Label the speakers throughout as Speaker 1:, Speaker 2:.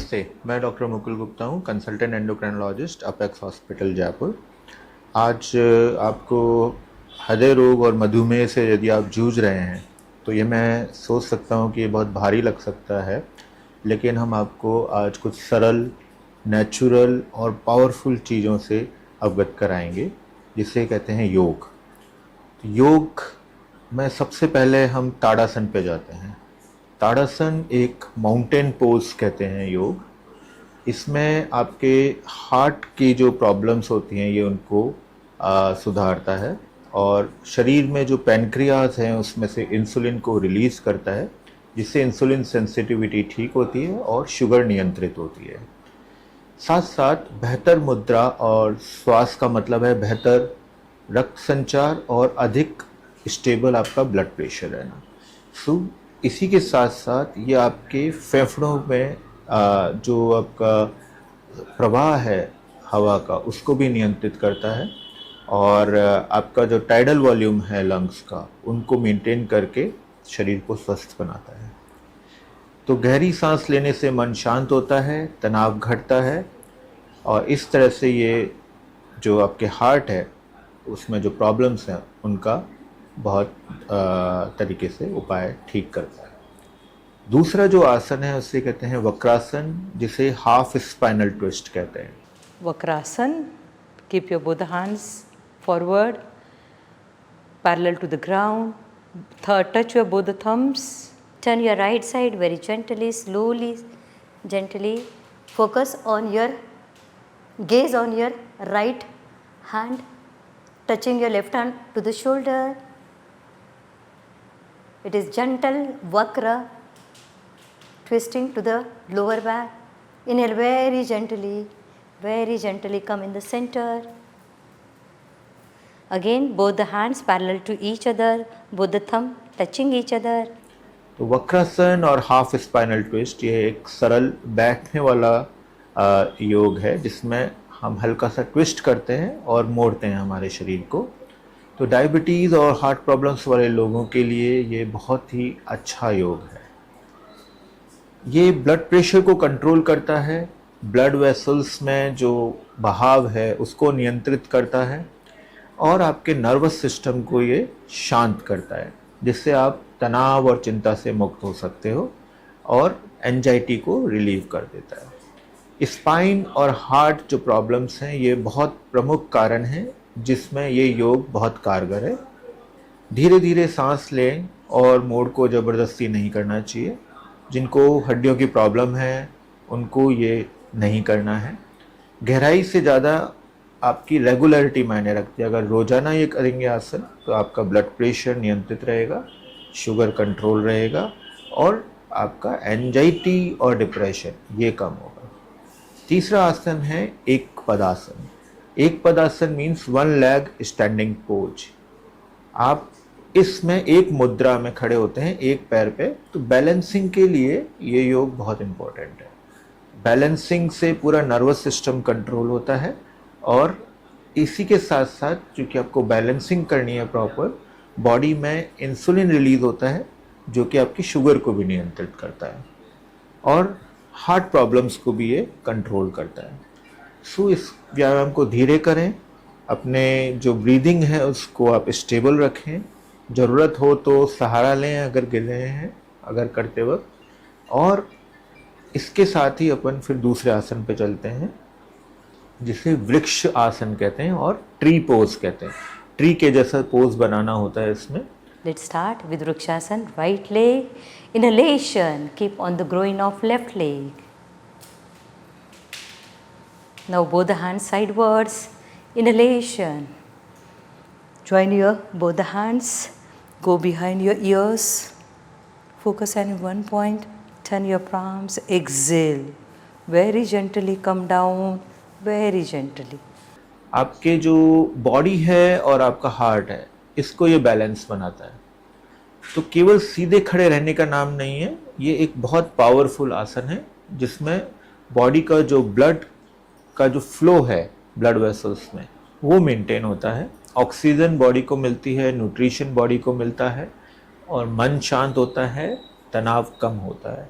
Speaker 1: नमस्ते, मैं डॉक्टर मुकुल गुप्ता हूँ, consultant endocrinologist, apex hospital Jaipur. आज आपको हृदय रोग और मधुमेह से यदि आप जूझ रहे हैं तो ये मैं सोच सकता हूँ कि ये बहुत भारी लग सकता है, लेकिन हम आपको आज कुछ सरल, नेचुरल और पावरफुल चीज़ों से अवगत कराएंगे, जिसे कहते हैं योग। योग में सबसे पहले हम ताड़ासन पे जाते हैं। ताड़ासन एक माउंटेन पोज कहते हैं योग। इसमें आपके हार्ट की जो प्रॉब्लम्स होती हैं ये उनको सुधारता है और शरीर में जो पैनक्रियाज हैं उसमें से इंसुलिन को रिलीज़ करता है, जिससे इंसुलिन सेंसिटिविटी ठीक होती है और शुगर नियंत्रित होती है। साथ साथ बेहतर मुद्रा और श्वास का मतलब है बेहतर रक्त संचार और अधिक स्टेबल आपका ब्लड प्रेशर रहना। सो इसी के साथ साथ ये आपके फेफड़ों में जो आपका प्रवाह है हवा का उसको भी नियंत्रित करता है और आपका जो टाइडल वॉल्यूम है लंग्स का उनको मेंटेन करके शरीर को स्वस्थ बनाता है। तो गहरी सांस लेने से मन शांत होता है, तनाव घटता है और इस तरह से ये जो आपके हार्ट है उसमें जो प्रॉब्लम्स हैं उनका बहुत तरीके से उपाय ठीक करता है। दूसरा जो आसन है उसे कहते हैं वक्रासन, जिसे हाफ स्पाइनल ट्विस्ट कहते हैं।
Speaker 2: Vakrasana, keep your both hands forward, parallel to the ground. Third, touch your both the thumbs.
Speaker 3: Turn your right side very gently, slowly, gently. Focus on your gaze on your right hand, touching your left hand to the shoulder. It is gentle vakra, twisting to the lower back. Inhale very gently come in the center. Again, both the hands parallel to each other, both the thumb touching each other.
Speaker 1: तो वक्रासन और half spinal twist ये एक सरल बैठने वाला योग है जिसमें हम हल्का सा ट्विस्ट करते हैं और मोड़ते हैं हमारे शरीर को। तो डायबिटीज़ और हार्ट प्रॉब्लम्स वाले लोगों के लिए ये बहुत ही अच्छा योग है। ये ब्लड प्रेशर को कंट्रोल करता है, ब्लड वेसल्स में जो बहाव है उसको नियंत्रित करता है और आपके नर्वस सिस्टम को ये शांत करता है, जिससे आप तनाव और चिंता से मुक्त हो सकते हो और एंजाइटी को रिलीव कर देता है। स्पाइन और हार्ट जो प्रॉब्लम्स हैं ये बहुत प्रमुख कारण हैं जिसमें ये योग बहुत कारगर है। धीरे धीरे सांस लें और मोड़ को ज़बरदस्ती नहीं करना चाहिए। जिनको हड्डियों की प्रॉब्लम है उनको ये नहीं करना है। गहराई से ज़्यादा आपकी रेगुलरिटी मायने रखती है। अगर रोज़ाना ये करेंगे आसन तो आपका ब्लड प्रेशर नियंत्रित रहेगा, शुगर कंट्रोल रहेगा और आपका एंजाइटी और डिप्रेशन ये कम होगा। तीसरा आसन है एक पदासन। एक पदासन means one leg standing pose. आप इसमें एक मुद्रा में खड़े होते हैं एक पैर पे। तो बैलेंसिंग के लिए ये योग बहुत इम्पोर्टेंट है। बैलेंसिंग से पूरा नर्वस सिस्टम कंट्रोल होता है और इसी के साथ साथ चूँकि आपको बैलेंसिंग करनी है प्रॉपर, बॉडी में इंसुलिन रिलीज होता है जो कि आपकी शुगर को भी नियंत्रित करता है और हार्ट प्रॉब्लम्स को भी ये कंट्रोल करता है। सो इस व्यायाम को धीरे करें, अपने जो ब्रीदिंग है उसको आप स्टेबल रखें, ज़रूरत हो तो सहारा लें अगर गिर रहे हैं अगर करते वक्त, और इसके साथ ही अपन फिर दूसरे आसन पे चलते हैं जिसे वृक्ष आसन कहते हैं और ट्री पोज कहते हैं। ट्री के जैसा पोज बनाना होता है इसमें।
Speaker 3: Let's start with Vrikshasana. Right leg, inhalation, keep on the groin of left leg. Now both the hands sidewards, inhalation. Join your both the hands, go behind your ears, focus on one point, turn your palms, exhale. Very gently come down, very gently.
Speaker 1: आपके जो body है और आपका heart है इसको ये balance बनाता है। तो केवल सीधे खड़े रहने का नाम नहीं है, ये एक बहुत पावरफुल आसन है जिसमें बॉडी का जो ब्लड का जो फ्लो है ब्लड वेसल्स में वो मेंटेन होता है, ऑक्सीजन बॉडी को मिलती है, न्यूट्रिशन बॉडी को मिलता है और मन शांत होता है, तनाव कम होता है।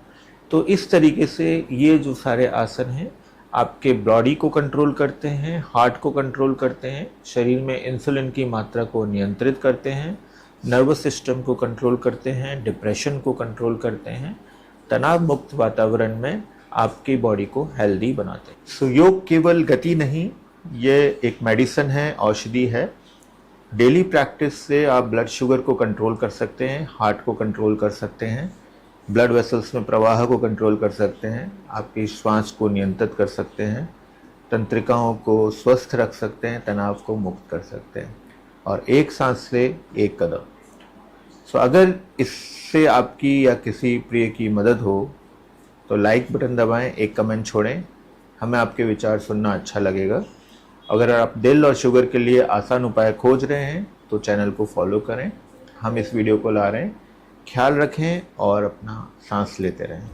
Speaker 1: तो इस तरीके से ये जो सारे आसन हैं आपके बॉडी को कंट्रोल करते हैं, हार्ट को कंट्रोल करते हैं, शरीर में इंसुलिन की मात्रा को नियंत्रित करते हैं, नर्वस सिस्टम को कंट्रोल करते हैं, डिप्रेशन को कंट्रोल करते हैं, तनाव मुक्त वातावरण में आपकी बॉडी को हेल्दी बनाते हैं। सो योग केवल गति नहीं, ये एक मेडिसिन है, औषधि है। डेली प्रैक्टिस से आप ब्लड शुगर को कंट्रोल कर सकते हैं, हार्ट को कंट्रोल कर सकते हैं, ब्लड वेसल्स में प्रवाह को कंट्रोल कर सकते हैं, आपकी श्वास को नियंत्रित कर सकते हैं, तंत्रिकाओं को स्वस्थ रख सकते हैं, तनाव को मुक्त कर सकते हैं, और एक सांस से एक कदम। सो अगर इससे आपकी या किसी प्रिय की मदद हो तो लाइक बटन दबाएं, एक कमेंट छोड़ें, हमें आपके विचार सुनना अच्छा लगेगा। अगर आप दिल और शुगर के लिए आसान उपाय खोज रहे हैं तो चैनल को फॉलो करें। हम इस वीडियो को ला रहे हैं। ख्याल रखें और अपना सांस लेते रहें।